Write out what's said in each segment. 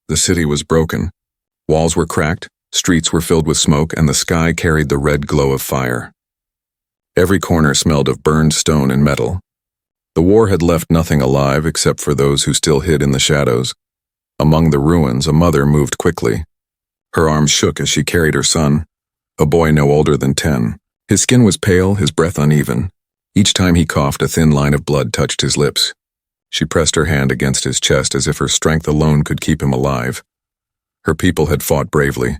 The city was broken. Walls were cracked, streets were filled with smoke, and the sky carried the red glow of fire. Every corner smelled of burned stone and metal. The war had left nothing alive except for those who still hid in the shadows. Among the ruins, a mother moved quickly. Her arms shook as she carried her son, a boy no older than 10. His skin was pale, his breath uneven. Each time he coughed, a thin line of blood touched his lips. She pressed her hand against his chest as if her strength alone could keep him alive. Her people had fought bravely,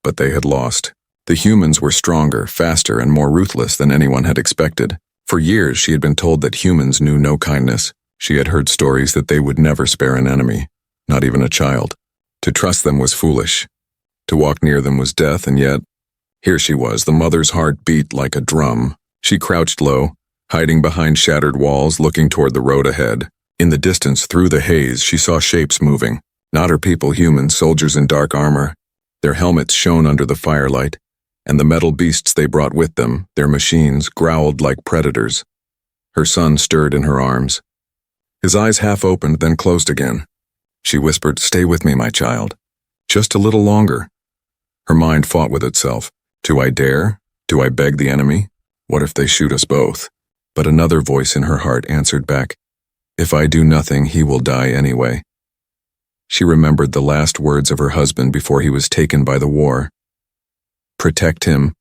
but they had lost. The humans were stronger, faster, and more ruthless than anyone had expected. For years, she had been told that humans knew no kindness. She had heard stories that they would never spare an enemy, not even a child. To trust them was foolish. To walk near them was death, and yet, here she was, the mother's heart beat like a drum. She crouched low, hiding behind shattered walls, looking toward the road ahead. In the distance, through the haze, she saw shapes moving. Not her people, humans, soldiers in dark armor. Their helmets shone under the firelight, and the metal beasts they brought with them, their machines, growled like predators. Her son stirred in her arms. His eyes half opened, then closed again. She whispered, "Stay with me, my child. Just a little longer." Her mind fought with itself. Do I dare? Do I beg the enemy? What if they shoot us both? But another voice in her heart answered back, "If I do nothing, he will die anyway." She remembered the last words of her husband before he was taken by the war. Protect him.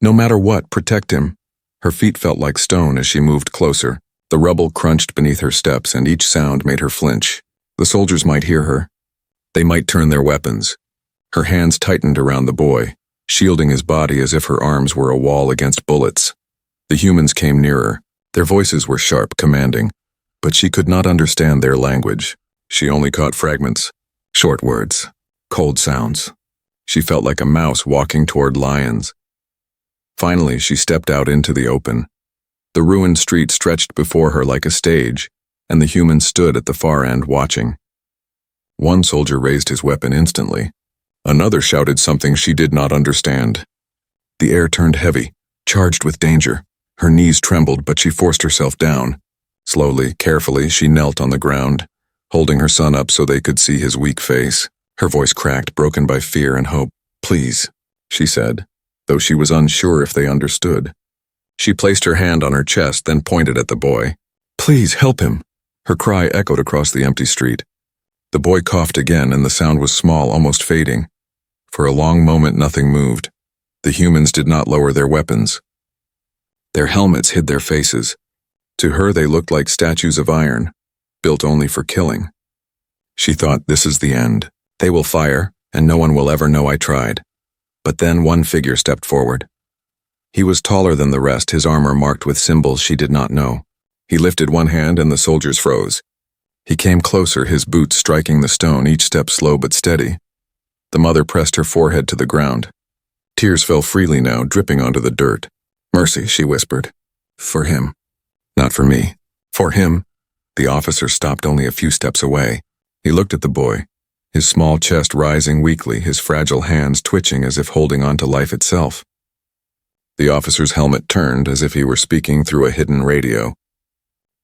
No matter what, protect him. Her feet felt like stone as she moved closer. The rubble crunched beneath her steps, and each sound made her flinch. The soldiers might hear her. They might turn their weapons. Her hands tightened around the boy, shielding his body as if her arms were a wall against bullets. The humans came nearer. Their voices were sharp, commanding, but she could not understand their language. She only caught fragments, short words, cold sounds. She felt like a mouse walking toward lions. Finally, she stepped out into the open. The ruined street stretched before her like a stage, and the humans stood at the far end watching. One soldier raised his weapon instantly. Another shouted something she did not understand. The air turned heavy, charged with danger. Her knees trembled, but she forced herself down. Slowly, carefully, she knelt on the ground, holding her son up so they could see his weak face. Her voice cracked, broken by fear and hope. "Please," she said, though she was unsure if they understood. She placed her hand on her chest, then pointed at the boy. "Please, help him." Her cry echoed across the empty street. The boy coughed again, and the sound was small, almost fading. For a long moment, nothing moved. The humans did not lower their weapons. Their helmets hid their faces. To her, they looked like statues of iron, built only for killing. She thought, this is the end. They will fire, and no one will ever know I tried. But then one figure stepped forward. He was taller than the rest, his armor marked with symbols she did not know. He lifted one hand and the soldiers froze. He came closer, his boots striking the stone, each step slow but steady. The mother pressed her forehead to the ground. Tears fell freely now, dripping onto the dirt. "Mercy," she whispered. "For him." "Not for me. For him." The officer stopped only a few steps away. He looked at the boy, his small chest rising weakly, his fragile hands twitching as if holding on to life itself. The officer's helmet turned as if he were speaking through a hidden radio.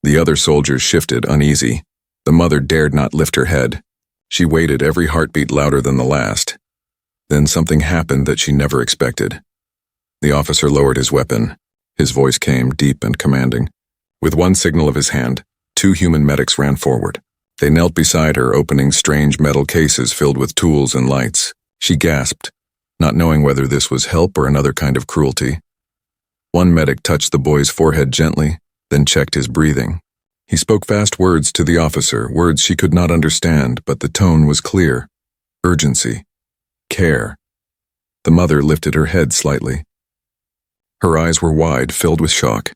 The other soldiers shifted, uneasy. The mother dared not lift her head. She waited, every heartbeat louder than the last. Then something happened that she never expected. The officer lowered his weapon. His voice came deep and commanding. With one signal of his hand, 2 human medics ran forward. They knelt beside her, opening strange metal cases filled with tools and lights. She gasped, not knowing whether this was help or another kind of cruelty. One medic touched the boy's forehead gently, then checked his breathing. He spoke fast words to the officer, words she could not understand, but the tone was clear. Urgency. Care. The mother lifted her head slightly. Her eyes were wide, filled with shock.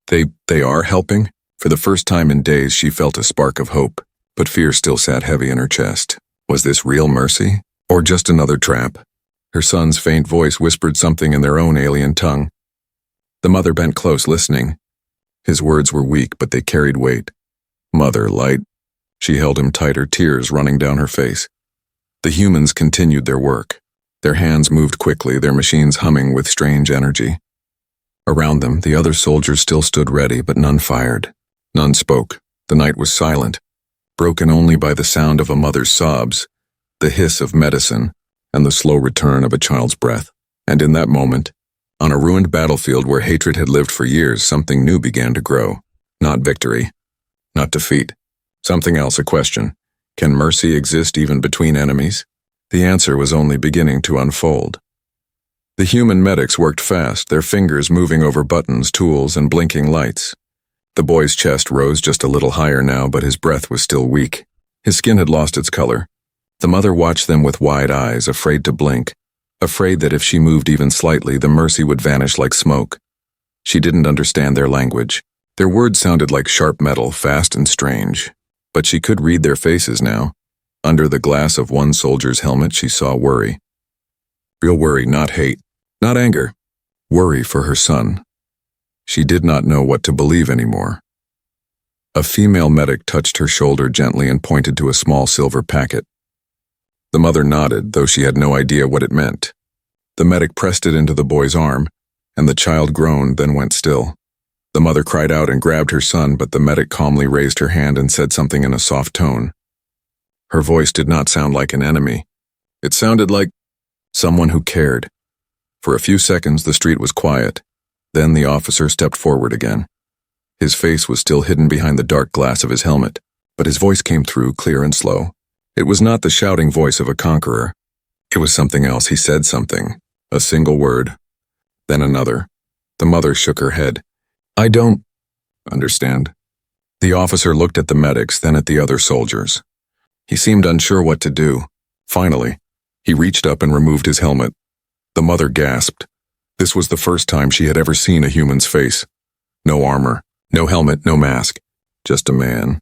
They are helping? For the first time in days, she felt a spark of hope, but fear still sat heavy in her chest. Was this real mercy, or just another trap? Her son's faint voice whispered something in their own alien tongue. The mother bent close, listening. His words were weak, but they carried weight. "Mother, light." She held him tighter, tears running down her face. The humans continued their work. Their hands moved quickly, their machines humming with strange energy. Around them, the other soldiers still stood ready, but none fired. None spoke. The night was silent, broken only by the sound of a mother's sobs. the hiss of medicine, and the slow return of a child's breath. And in that moment, on a ruined battlefield where hatred had lived for years, something new began to grow. Not victory, not defeat. Something else, a question. Can mercy exist even between enemies? The answer was only beginning to unfold. The human medics worked fast, their fingers moving over buttons, tools, and blinking lights. The boy's chest rose just a little higher now, but his breath was still weak. His skin had lost its color. The mother watched them with wide eyes, afraid to blink, afraid that if she moved even slightly, the mercy would vanish like smoke. She didn't understand their language. Their words sounded like sharp metal, fast and strange. But she could read their faces now. Under the glass of one soldier's helmet, she saw worry. Real worry, not hate, not anger. Worry for her son. She did not know what to believe anymore. A female medic touched her shoulder gently and pointed to a small silver packet. The mother nodded, though she had no idea what it meant. The medic pressed it into the boy's arm, and the child groaned, then went still. The mother cried out and grabbed her son, but the medic calmly raised her hand and said something in a soft tone. Her voice did not sound like an enemy. It sounded like someone who cared. For a few seconds, the street was quiet. Then the officer stepped forward again. His face was still hidden behind the dark glass of his helmet, but his voice came through clear and slow. It was not the shouting voice of a conqueror. It was something else. He said something, a single word, then another. The mother shook her head. I don't understand. The officer looked at the medics, then at the other soldiers. He seemed unsure what to do. Finally, he reached up and removed his helmet. The mother gasped. This was the first time she had ever seen a human's face. No armor, no helmet, no mask. Just a man.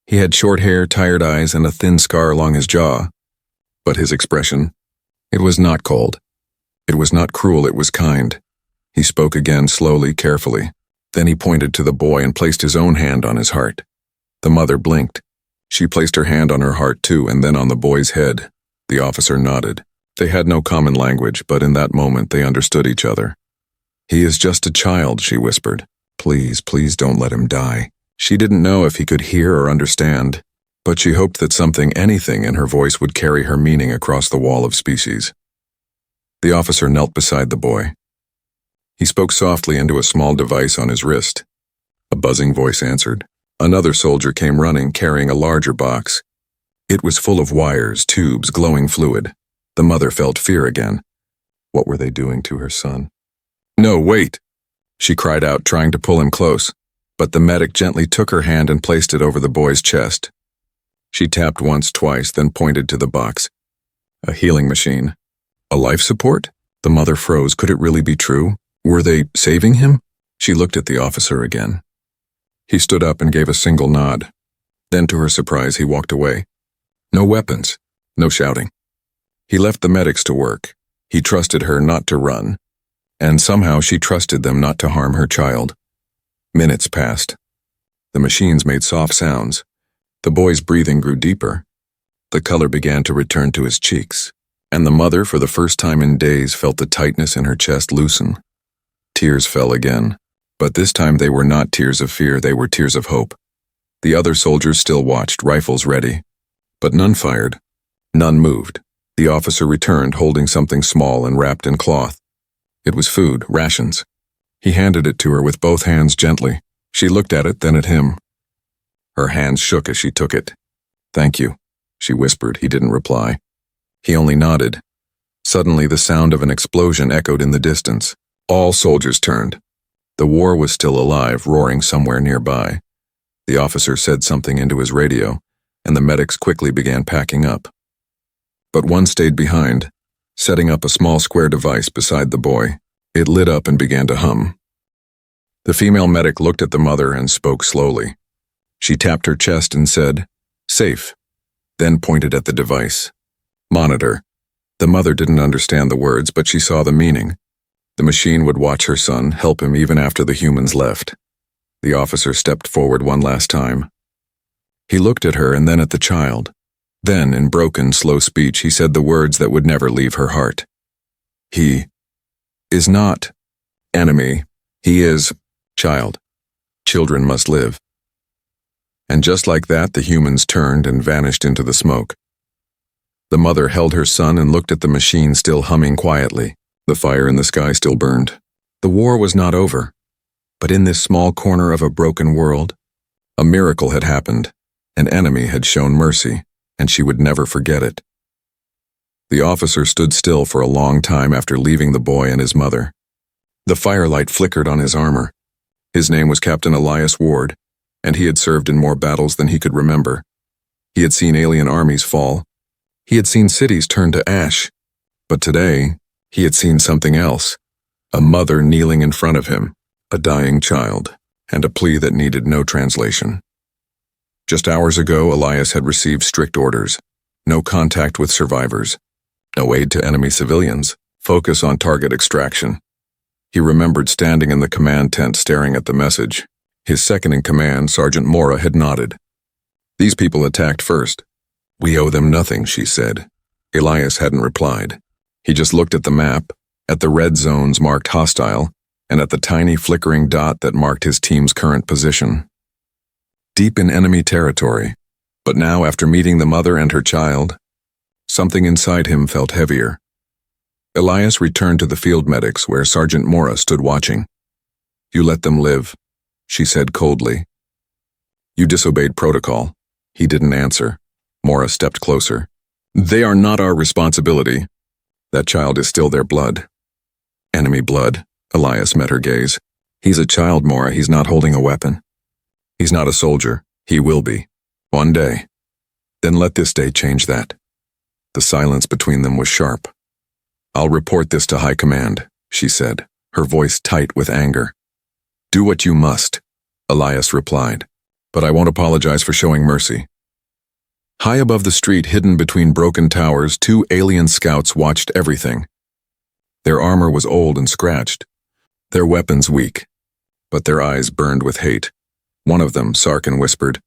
He had short hair, tired eyes, and a thin scar along his jaw. But his expression, it was not cold. It was not cruel, it was kind. He spoke again, slowly, carefully. Then he pointed to the boy and placed his own hand on his heart. The mother blinked. She placed her hand on her heart too, and then on the boy's head. The officer nodded. They had no common language, but in that moment they understood each other. He is just a child, she whispered. Please, please don't let him die. She didn't know if he could hear or understand, but she hoped that something, anything in her voice would carry her meaning across the wall of species. The officer knelt beside the boy. He spoke softly into a small device on his wrist. A buzzing voice answered. Another soldier came running, carrying a larger box. It was full of wires, tubes, glowing fluid. The mother felt fear again. What were they doing to her son? No, wait! She cried out, trying to pull him close, but the medic gently took her hand and placed it over the boy's chest. She tapped once, twice, then pointed to the box. A healing machine. A life support? The mother froze. Could it really be true? Were they saving him? She looked at the officer again. He stood up and gave a single nod. Then, to her surprise, he walked away. No weapons, no shouting. He left the medics to work. He trusted her not to run, and somehow she trusted them not to harm her child. Minutes passed. The machines made soft sounds. The boy's breathing grew deeper. The color began to return to his cheeks, and the mother, for the first time in days, felt the tightness in her chest loosen. Tears fell again, but this time they were not tears of fear, they were tears of hope. The other soldiers still watched, rifles ready, but none fired. None moved. The officer returned, holding something small and wrapped in cloth. It was food, rations. He handed it to her with both hands gently. She looked at it, then at him. Her hands shook as she took it. Thank you, she whispered. He didn't reply. He only nodded. Suddenly, the sound of an explosion echoed in the distance. All soldiers turned. The war was still alive, roaring somewhere nearby. The officer said something into his radio, and the medics quickly began packing up. But one stayed behind, setting up a small square device beside the boy. It lit up and began to hum. The female medic looked at the mother and spoke slowly. She tapped her chest and said, "Safe," then pointed at the device. "Monitor." The mother didn't understand the words, but she saw the meaning. The machine would watch her son, help him even after the humans left. The officer stepped forward one last time. He looked at her and then at the child. Then, in broken, slow speech, he said the words that would never leave her heart. He is not enemy. He is child. Children must live. And just like that, the humans turned and vanished into the smoke. The mother held her son and looked at the machine still humming quietly. The fire in the sky still burned. The war was not over. But in this small corner of a broken world, a miracle had happened. An enemy had shown mercy, and she would never forget it. The officer stood still for a long time after leaving the boy and his mother. The firelight flickered on his armor. His name was Captain Elias Ward, and he had served in more battles than he could remember. He had seen alien armies fall. He had seen cities turn to ash. But today, he had seen something else. A mother kneeling in front of him, a dying child, and a plea that needed no translation. Just hours ago, Elias had received strict orders. No contact with survivors. No aid to enemy civilians. Focus on target extraction. He remembered standing in the command tent staring at the message. His second-in-command, Sergeant Mora, had nodded. These people attacked first. We owe them nothing, she said. Elias hadn't replied. He just looked at the map, at the red zones marked hostile, and at the tiny flickering dot that marked his team's current position. Deep in enemy territory, but now after meeting the mother and her child, something inside him felt heavier. Elias returned to the field medics where Sergeant Mora stood watching. You let them live, she said coldly. You disobeyed protocol. He didn't answer. Mora stepped closer. They are not our responsibility. That child is still their blood. Enemy blood, Elias met her gaze. He's a child, Mora. He's not holding a weapon. He's not a soldier. He will be. One day. Then let this day change that. The silence between them was sharp. I'll report this to High Command, she said, her voice tight with anger. Do what you must, Elias replied, but I won't apologize for showing mercy. High above the street, hidden between broken towers, 2 alien scouts watched everything. Their armor was old and scratched, their weapons weak, but their eyes burned with hate. One of them, Sarkin, whispered,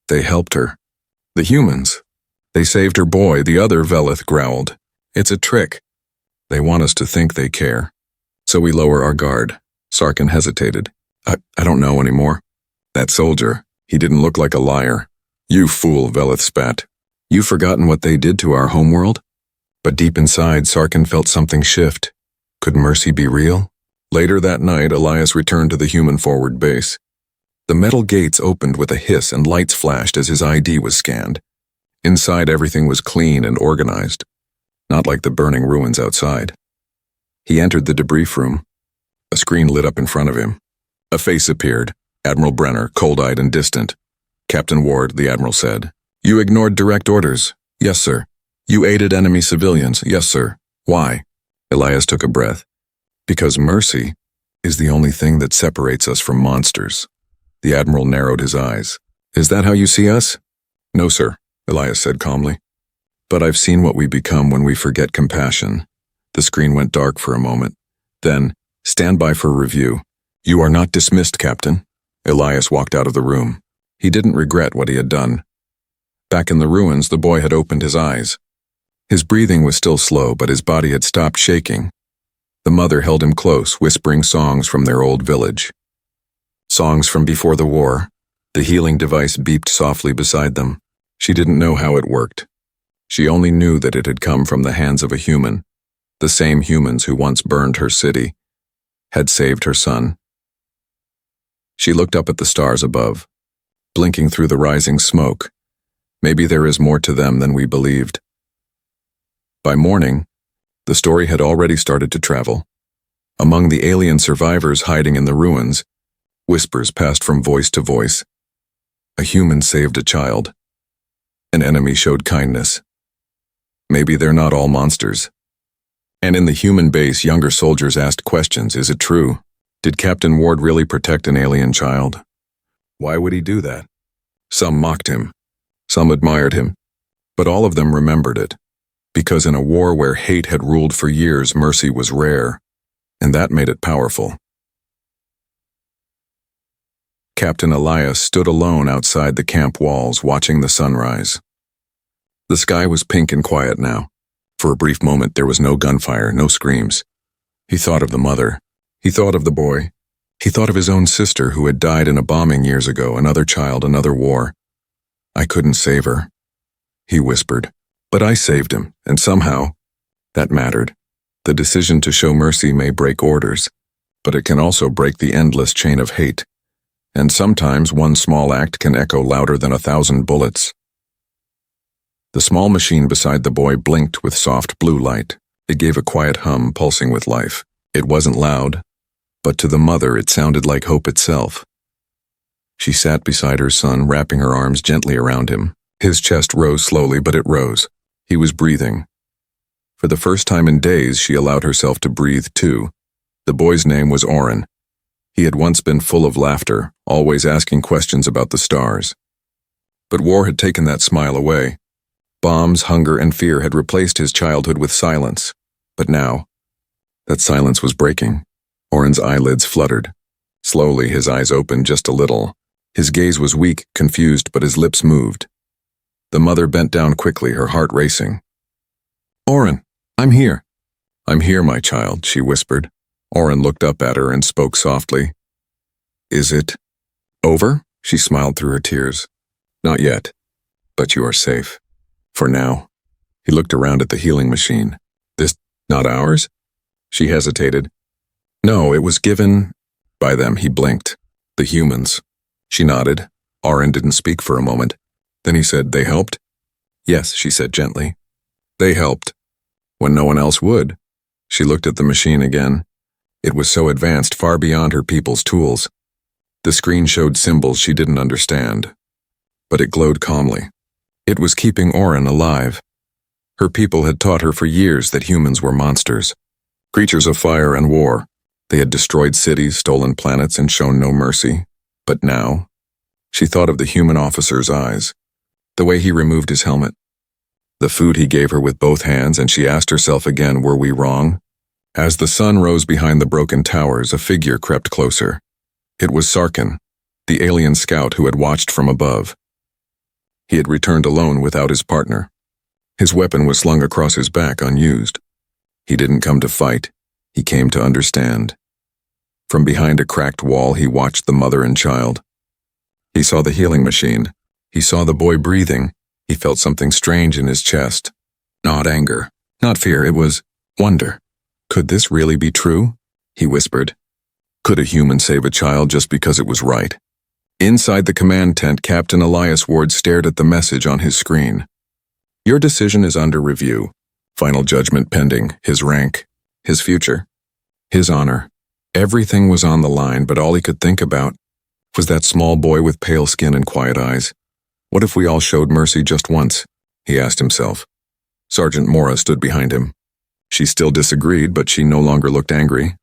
They helped her. The humans. They saved her boy, the other, Velith, growled. It's a trick. They want us to think they care. So we lower our guard. Sarkin hesitated. I don't know anymore. That soldier, he didn't look like a liar. You fool, Velith spat. You've forgotten what they did to our homeworld? But deep inside, Sarkin felt something shift. Could mercy be real? Later that night, Elias returned to the human forward base. The metal gates opened with a hiss and lights flashed as his ID was scanned. Inside, everything was clean and organized, not like the burning ruins outside. He entered the debrief room. A screen lit up in front of him. A face appeared, Admiral Brenner, cold-eyed and distant. Captain Ward, the Admiral said. You ignored direct orders. Yes, sir. You aided enemy civilians. Yes, sir. Why? Elias took a breath. Because mercy is the only thing that separates us from monsters. The Admiral narrowed his eyes. Is that how you see us? No, sir, Elias said calmly. But I've seen what we become when we forget compassion. The screen went dark for a moment. Then, stand by for review. You are not dismissed, Captain. Elias walked out of the room. He didn't regret what he had done. Back in the ruins, the boy had opened his eyes. His breathing was still slow, but his body had stopped shaking. The mother held him close, whispering songs from their old village. Songs from before the war. The healing device beeped softly beside them. She didn't know how it worked. She only knew that it had come from the hands of a human, the same humans who once burned her city, had saved her son. She looked up at the stars above, blinking through the rising smoke. Maybe there is more to them than we believed. By morning, the story had already started to travel. Among the alien survivors hiding in the ruins, whispers passed from voice to voice. A human saved a child. An enemy showed kindness. Maybe they're not all monsters. And in the human base, younger soldiers asked questions. Is it true? Did Captain Ward really protect an alien child? Why would he do that? Some mocked him. Some admired him. But all of them remembered it. Because in a war where hate had ruled for years, mercy was rare. And that made it powerful. Captain Elias stood alone outside the camp walls, watching the sunrise. The sky was pink and quiet now. For a brief moment, there was no gunfire, no screams. He thought of the mother. He thought of the boy. He thought of his own sister who had died in a bombing years ago, another child, another war. I couldn't save her, he whispered. But I saved him, and somehow, that mattered. The decision to show mercy may break orders, but it can also break the endless chain of hate. And sometimes one small act can echo louder than 1,000 bullets. The small machine beside the boy blinked with soft blue light. It gave a quiet hum pulsing with life. It wasn't loud, but to the mother it sounded like hope itself. She sat beside her son, wrapping her arms gently around him. His chest rose slowly, but it rose. He was breathing. For the first time in days, she allowed herself to breathe too. The boy's name was Oren. He had once been full of laughter, always asking questions about the stars. But war had taken that smile away. Bombs, hunger, and fear had replaced his childhood with silence. But now, that silence was breaking. Oren's eyelids fluttered. Slowly, his eyes opened just a little. His gaze was weak, confused, but his lips moved. The mother bent down quickly, her heart racing. "Oren, I'm here." "I'm here, my child," she whispered. Oren looked up at her and spoke softly. "Is it over?" She smiled through her tears. "Not yet, but you are safe. For now." He looked around at the healing machine. "This not ours?" She hesitated. "No, it was given by them." He blinked. "The humans." She nodded. Oren didn't speak for a moment. Then he said, "They helped?" "Yes," she said gently. "They helped. When no one else would." She looked at the machine again. It was so advanced, far beyond her people's tools. The screen showed symbols she didn't understand, but it glowed calmly. It was keeping Oren alive. Her people had taught her for years that humans were monsters, creatures of fire and war. They had destroyed cities, stolen planets, and shown no mercy. But now, she thought of the human officer's eyes, the way he removed his helmet, the food he gave her with both hands, and she asked herself again, were we wrong? As the sun rose behind the broken towers, a figure crept closer. It was Sarkin, the alien scout who had watched from above. He had returned alone without his partner. His weapon was slung across his back, unused. He didn't come to fight. He came to understand. From behind a cracked wall, he watched the mother and child. He saw the healing machine. He saw the boy breathing. He felt something strange in his chest. Not anger, not fear, it was wonder. Could this really be true? He whispered. Could a human save a child just because it was right? Inside the command tent, Captain Elias Ward stared at the message on his screen. Your decision is under review. Final judgment pending. His rank, his future, his honor. Everything was on the line, but all he could think about was that small boy with pale skin and quiet eyes. What if we all showed mercy just once? He asked himself. Sergeant Mora stood behind him. She still disagreed, but she no longer looked angry.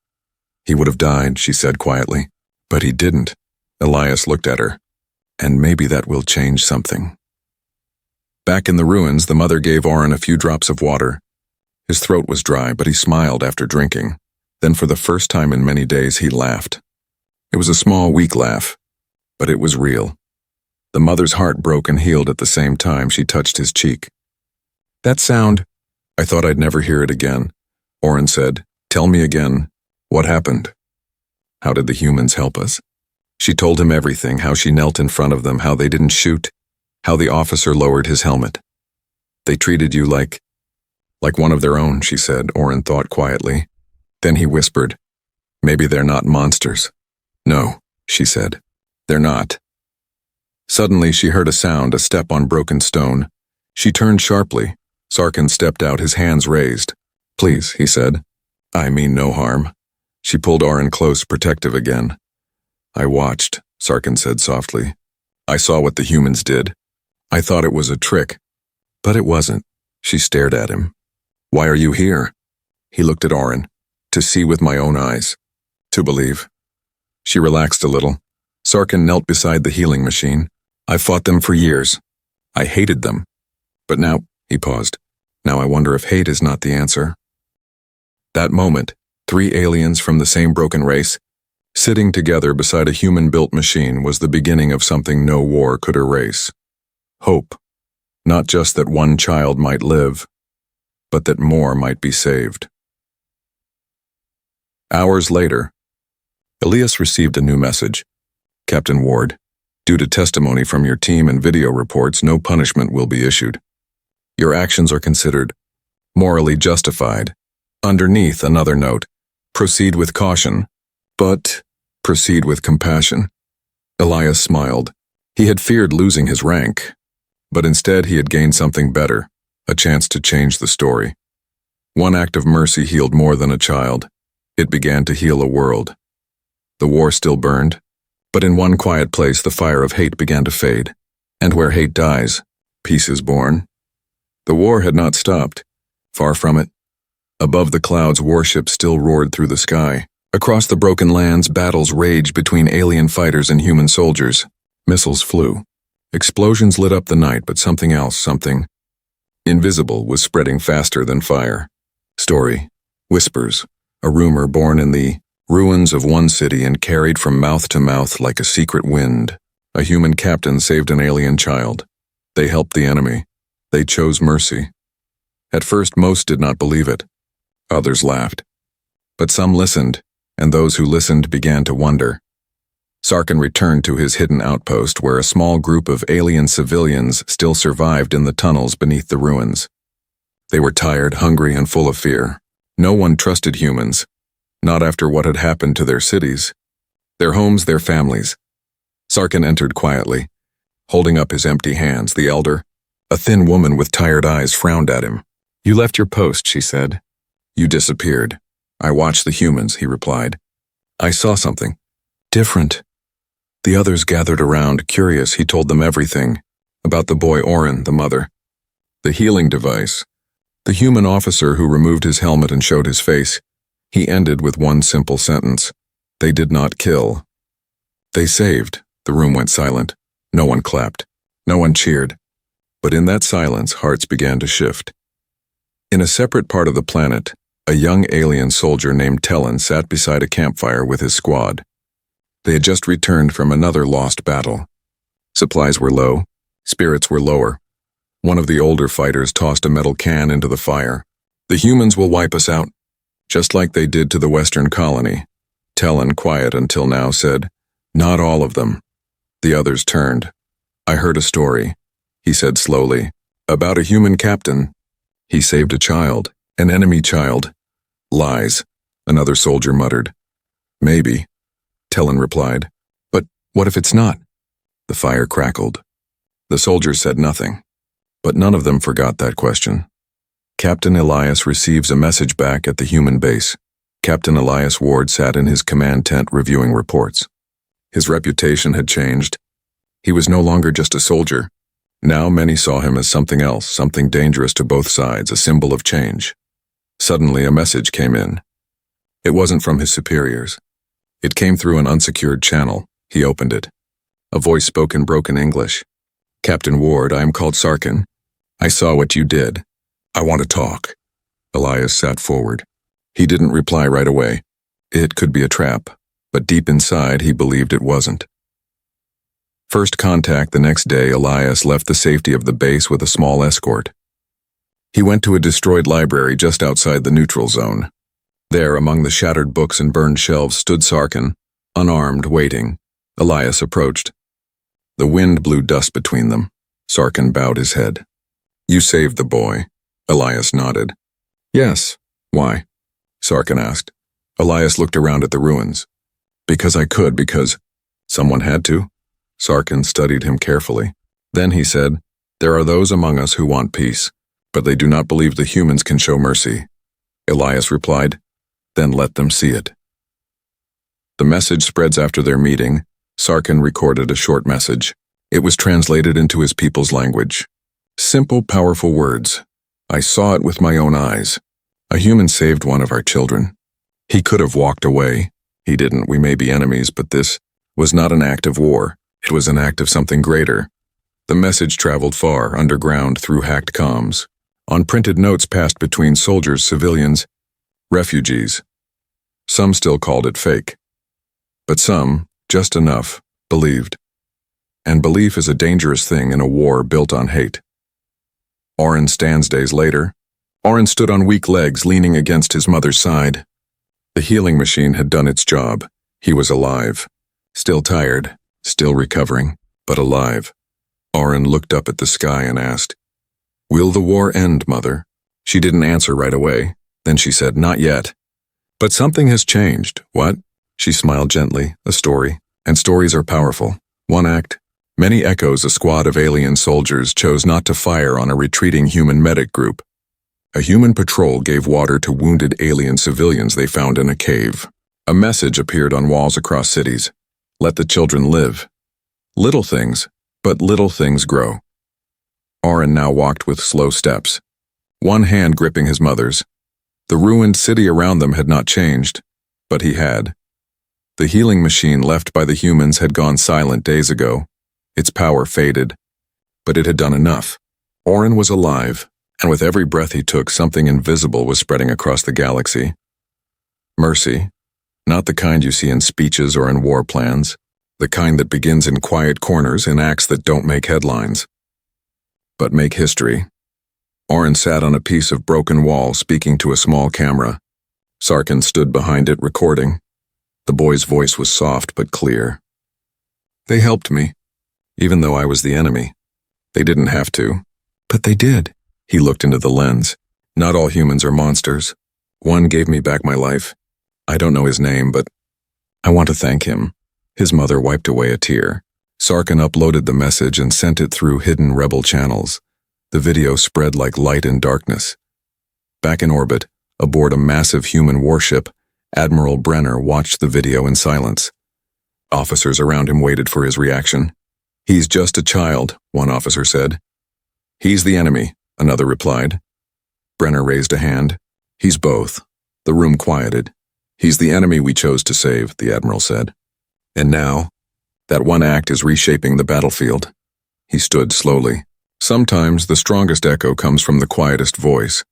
He would have died, she said quietly. But he didn't. Elias looked at her. And maybe that will change something. Back in the ruins, the mother gave Oren a few drops of water. His throat was dry, but he smiled after drinking. Then for the first time in many days, he laughed. It was a small, weak laugh, but it was real. The mother's heart broke and healed at the same time. She touched his cheek. That sound, I thought I'd never hear it again. Oren said, Tell me again, what happened? How did the humans help us? She told him everything, how she knelt in front of them, how they didn't shoot, how the officer lowered his helmet. They treated you like one of their own, she said, Oren thought quietly. Then he whispered, Maybe they're not monsters. No, she said, they're not. Suddenly she heard a sound, a step on broken stone. She turned sharply. Sarkin stepped out, his hands raised. Please, he said. I mean no harm. She pulled Oren close, protective again. I watched, Sarkin said softly. I saw what the humans did. I thought it was a trick, but it wasn't. She stared at him. Why are you here? He looked at Oren. To see with my own eyes. To believe. She relaxed a little. Sarkin knelt beside the healing machine. I fought them for years. I hated them. But now, he paused. Now I wonder if hate is not the answer. That moment, 3 aliens from the same broken race, sitting together beside a human-built machine, was the beginning of something no war could erase. Hope. Not just that one child might live, but that more might be saved. Hours later, Elias received a new message. Captain Ward, due to testimony from your team and video reports, no punishment will be issued. Your actions are considered morally justified. Underneath, another note. Proceed with caution, but proceed with compassion. Elias smiled. He had feared losing his rank, but instead he had gained something better, a chance to change the story. One act of mercy healed more than a child. It began to heal a world. The war still burned, but in one quiet place the fire of hate began to fade. And where hate dies, peace is born. The war had not stopped. Far from it. Above the clouds, warships still roared through the sky. Across the broken lands, battles raged between alien fighters and human soldiers. Missiles flew. Explosions lit up the night, but something else, something invisible, was spreading faster than fire. Story, whispers, a rumor born in the ruins of one city and carried from mouth to mouth like a secret wind. A human captain saved an alien child. They helped the enemy. They chose mercy. At first, most did not believe it. Others laughed. But some listened, and those who listened began to wonder. Sarkin returned to his hidden outpost where a small group of alien civilians still survived in the tunnels beneath the ruins. They were tired, hungry, and full of fear. No one trusted humans, not after what had happened to their cities, their homes, their families. Sarkin entered quietly, holding up his empty hands. The elder, a thin woman with tired eyes, frowned at him. "You left your post," she said. "You disappeared." "I watched the humans," he replied. "I saw something different." The others gathered around, curious. He told them everything, about the boy Oren, the mother, the healing device, the human officer who removed his helmet and showed his face. He ended with one simple sentence. They did not kill. They saved. The room went silent. No one clapped. No one cheered. But in that silence, hearts began to shift. In a separate part of the planet, a young alien soldier named Tellin sat beside a campfire with his squad. They had just returned from another lost battle. Supplies were low. Spirits were lower. One of the older fighters tossed a metal can into the fire. "The humans will wipe us out, just like they did to the Western colony." Tellin, quiet until now, said, "Not all of them." The others turned. "I heard a story," he said slowly, "about a human captain. He saved a child, an enemy child." "Lies," another soldier muttered. "Maybe," Tellin replied. "But what if it's not?" The fire crackled. The soldiers said nothing, but none of them forgot that question. Captain Elias receives a message back at the human base. Captain Elias Ward sat in his command tent reviewing reports. His reputation had changed. He was no longer just a soldier. Now many saw him as something else, something dangerous to both sides, a symbol of change. Suddenly a message came in. It wasn't from his superiors. It came through an unsecured channel. He opened it. A voice spoke in broken English. "Captain Ward, I am called Sarkin. I saw what you did. I want to talk." Elias sat forward. He didn't reply right away. It could be a trap, but deep inside he believed it wasn't. First contact the next day, Elias left the safety of the base with a small escort. He went to a destroyed library just outside the neutral zone. There, among the shattered books and burned shelves, stood Sarkin, unarmed, waiting. Elias approached. The wind blew dust between them. Sarkin bowed his head. "You saved the boy." Elias nodded. "Yes. Why?" Sarkin asked. Elias looked around at the ruins. "Because I could, because someone had to." Sarkin studied him carefully. Then he said, "There are those among us who want peace, but they do not believe the humans can show mercy." Elias replied, "Then let them see it." The message spreads after their meeting. Sarkin recorded a short message. It was translated into his people's language. Simple, powerful words. "I saw it with my own eyes. A human saved one of our children. He could have walked away. He didn't. We may be enemies, but this was not an act of war. It was an act of something greater." The message traveled far, underground, through hacked comms. On printed notes passed between soldiers, civilians, refugees. Some still called it fake. But some, just enough, believed. And belief is a dangerous thing in a war built on hate. Oren stands days later. Oren stood on weak legs, leaning against his mother's side. The healing machine had done its job. He was alive. Still tired, still recovering, but alive. Oren looked up at the sky and asked, "Will the war end, Mother?" She didn't answer right away. Then she said, "Not yet." "But something has changed." "What?" She smiled gently. "A story. And stories are powerful. One act, many echoes. A squad of alien soldiers chose not to fire on a retreating human medic group. A human patrol gave water to wounded alien civilians they found in a cave. A message appeared on walls across cities. Let the children live. Little things, but little things grow. Oren now walked with slow steps, one hand gripping his mother's. The ruined city around them had not changed, but he had. The healing machine left by the humans had gone silent days ago. Its power faded, but it had done enough. Oren was alive, and with every breath he took, something invisible was spreading across the galaxy. Mercy, not the kind you see in speeches or in war plans, the kind that begins in quiet corners in acts that don't make headlines, but make history. Oren sat on a piece of broken wall, speaking to a small camera. Sarkin stood behind it, recording. The boy's voice was soft but clear. "They helped me, even though I was the enemy. They didn't have to, but they did." He looked into the lens. "Not all humans are monsters. One gave me back my life. I don't know his name, but I want to thank him." His mother wiped away a tear. Sarkin uploaded the message and sent it through hidden rebel channels. The video spread like light in darkness. Back in orbit, aboard a massive human warship, Admiral Brenner watched the video in silence. Officers around him waited for his reaction. "He's just a child," one officer said. "He's the enemy," another replied. Brenner raised a hand. "He's both." The room quieted. "He's the enemy we chose to save," the Admiral said. "And now, that one act is reshaping the battlefield." He stood slowly. Sometimes the strongest echo comes from the quietest voice.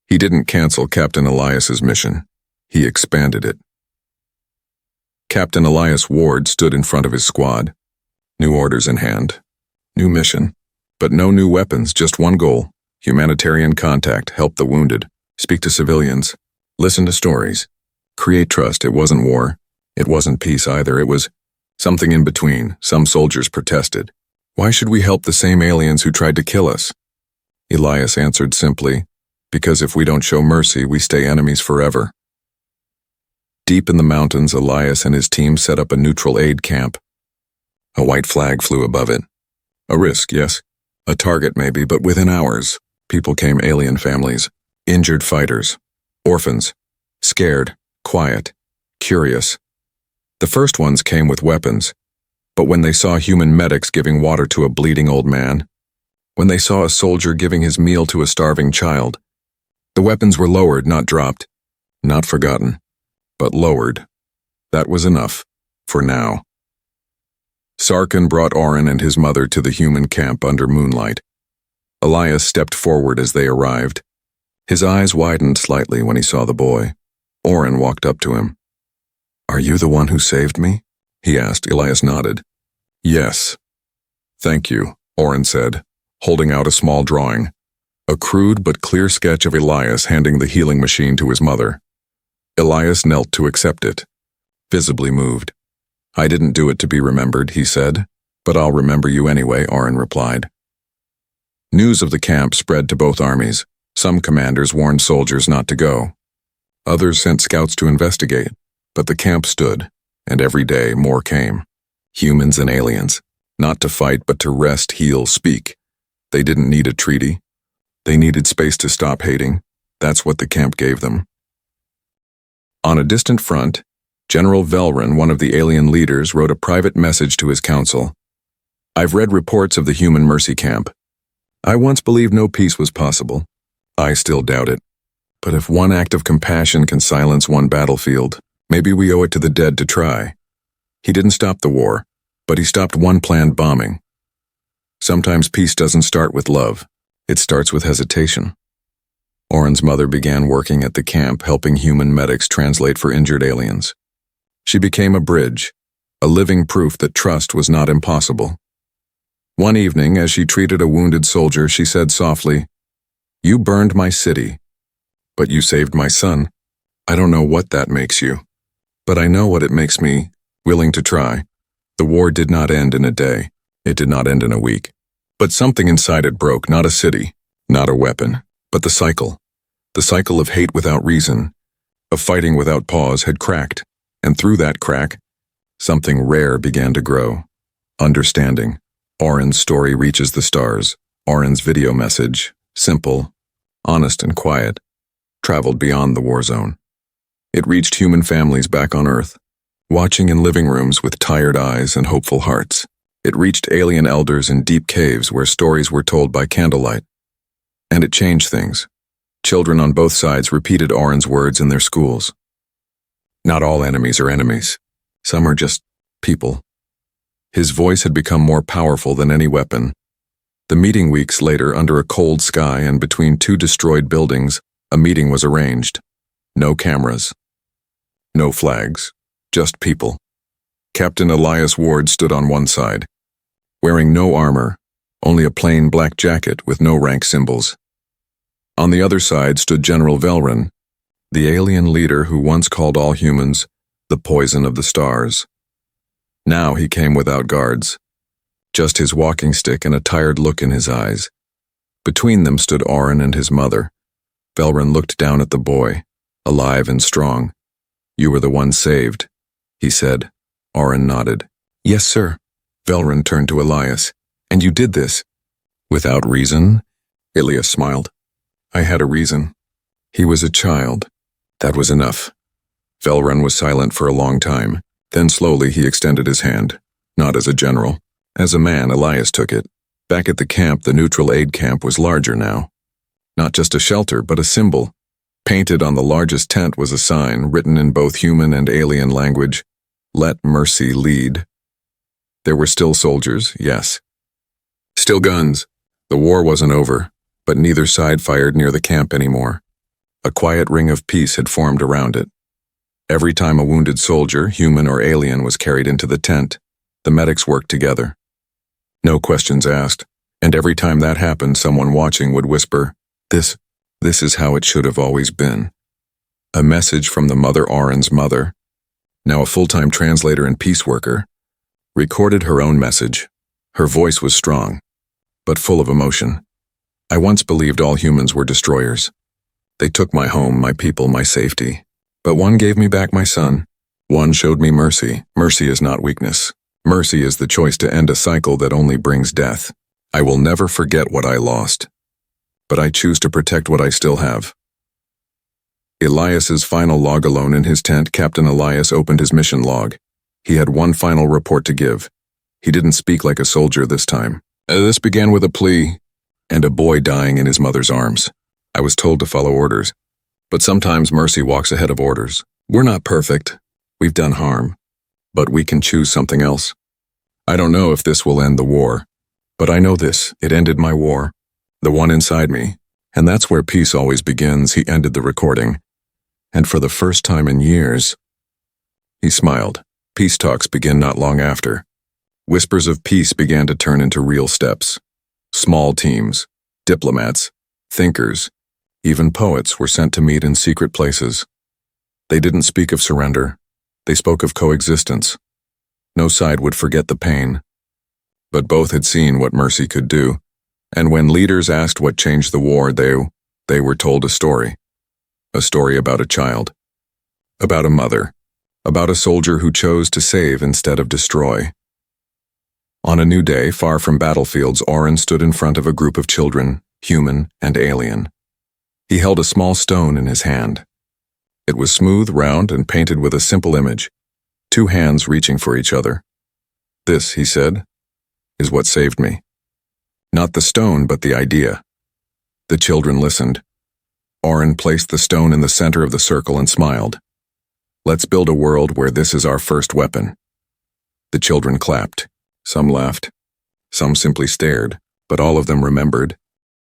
He didn't cancel Captain Elias's mission. He expanded it. Captain Elias Ward stood in front of his squad. New orders in hand. New mission. But no new weapons, just one goal. Humanitarian contact, help the wounded. Speak to civilians. Listen to stories. Create trust. It wasn't war. It wasn't peace either. It was something in between. Some soldiers protested. "Why should we help the same aliens who tried to kill us?" Elias answered simply, "Because if we don't show mercy, we stay enemies forever." Deep in the mountains, Elias and his team set up a neutral aid camp. A white flag flew above it. A risk, yes. A target maybe, but within hours, people came: alien families, injured fighters, orphans, scared, quiet, curious. The first ones came with weapons. But when they saw human medics giving water to a bleeding old man, when they saw a soldier giving his meal to a starving child, the weapons were lowered, not dropped, not forgotten, but lowered. That was enough, for now. Sarkin brought Oren and his mother to the human camp under moonlight. Elias stepped forward as they arrived. His eyes widened slightly when he saw the boy. Oren walked up to him. "Are you the one who saved me?" he asked. Elias nodded. "Yes." "Thank you," Oren said, holding out a small drawing. A crude but clear sketch of Elias handing the healing machine to his mother. Elias knelt to accept it, visibly moved. "I didn't do it to be remembered," he said, "but I'll remember you anyway," Oren replied. News of the camp spread to both armies. Some commanders warned soldiers not to go. Others sent scouts to investigate, but the camp stood, and every day more came. Humans and aliens, not to fight but to rest, heal, speak. They didn't need a treaty. They needed space to stop hating. That's what the camp gave them. On a distant front, General Velron, one of the alien leaders, wrote a private message to his council. "I've read reports of the human mercy camp. I once believed no peace was possible. I still doubt it. But if one act of compassion can silence one battlefield, maybe we owe it to the dead to try." He didn't stop the war, but he stopped one planned bombing. Sometimes peace doesn't start with love. It starts with hesitation. Oren's mother began working at the camp, helping human medics translate for injured aliens. She became a bridge, a living proof that trust was not impossible. One evening, as she treated a wounded soldier, she said softly, "You burned my city, but you saved my son. I don't know what that makes you, but I know what it makes me, willing to try." The war did not end in a day. It did not end in a week. But something inside it broke, not a city, Not a weapon, but the cycle. The cycle of hate without reason, of fighting without pause had cracked, and through that crack, something rare began to grow. Understanding. Oren's story reaches the stars. Oren's video message, simple, honest and quiet, traveled beyond the war zone. It reached human families back on Earth, watching in living rooms with tired eyes and hopeful hearts. It reached alien elders in deep caves where stories were told by candlelight. And it changed things. Children on both sides repeated Oren's words in their schools. Not all enemies are enemies. Some are just people. His voice had become more powerful than any weapon. The meeting weeks later, under a cold sky and between two destroyed buildings, a meeting was arranged. No cameras. No flags. Just people. Captain Elias Ward stood on one side, wearing no armor, only a plain black jacket with no rank symbols. On the other side stood General Velron, the alien leader who once called all humans the poison of the stars. Now he came without guards, just his walking stick and a tired look in his eyes. Between them stood Oren and his mother. Velron looked down at the boy, alive and strong. "You were the one saved," he said. Oren nodded. "Yes, sir." Velron turned to Elias. "And you did this?" "Without reason?" Elias smiled. "I had a reason. He was a child. That was enough." Velron was silent for a long time. Then slowly he extended his hand, not as a general. As a man, Elias took it. Back at the camp, the neutral aid camp was larger now. Not just a shelter, but a symbol. Painted on the largest tent was a sign, written in both human and alien language, "Let mercy lead." There were still soldiers, yes. Still guns. The war wasn't over, but neither side fired near the camp anymore. A quiet ring of peace had formed around it. Every time a wounded soldier, human or alien, was carried into the tent, the medics worked together. No questions asked, and every time that happened, someone watching would whisper, This is how it should have always been." A message from the mother Oren's mother, now a full-time translator and peace worker, recorded her own message. Her voice was strong, but full of emotion. "I once believed all humans were destroyers. They took my home, my people, my safety. But one gave me back my son. One showed me mercy. Mercy is not weakness. Mercy is the choice to end a cycle that only brings death. I will never forget what I lost, but I choose to protect what I still have." Elias's final log alone in his tent, Captain Elias opened his mission log. He had one final report to give. He didn't speak like a soldier this time. "This began with a plea and a boy dying in his mother's arms. I was told to follow orders. But sometimes mercy walks ahead of orders. We're not perfect. We've done harm. But we can choose something else. I don't know if this will end the war. But I know this. It ended my war. The one inside me. And that's where peace always begins." He ended the recording. And for the first time in years, he smiled. Peace talks begin not long after. Whispers of peace began to turn into real steps. Small teams, diplomats, thinkers, even poets were sent to meet in secret places. They didn't speak of surrender. They spoke of coexistence. No side would forget the pain. But both had seen what mercy could do. And when leaders asked what changed the war, they were told a story. A story about a child. About a mother. About a soldier who chose to save instead of destroy. On a new day, far from battlefields, Oren stood in front of a group of children, human and alien. He held a small stone in his hand. It was smooth, round, and painted with a simple image, two hands reaching for each other. "This," he said, "is what saved me." Not the stone, but the idea. The children listened. Oren placed the stone in the center of the circle and smiled. "Let's build a world where this is our first weapon." The children clapped. Some laughed. Some simply stared, but all of them remembered,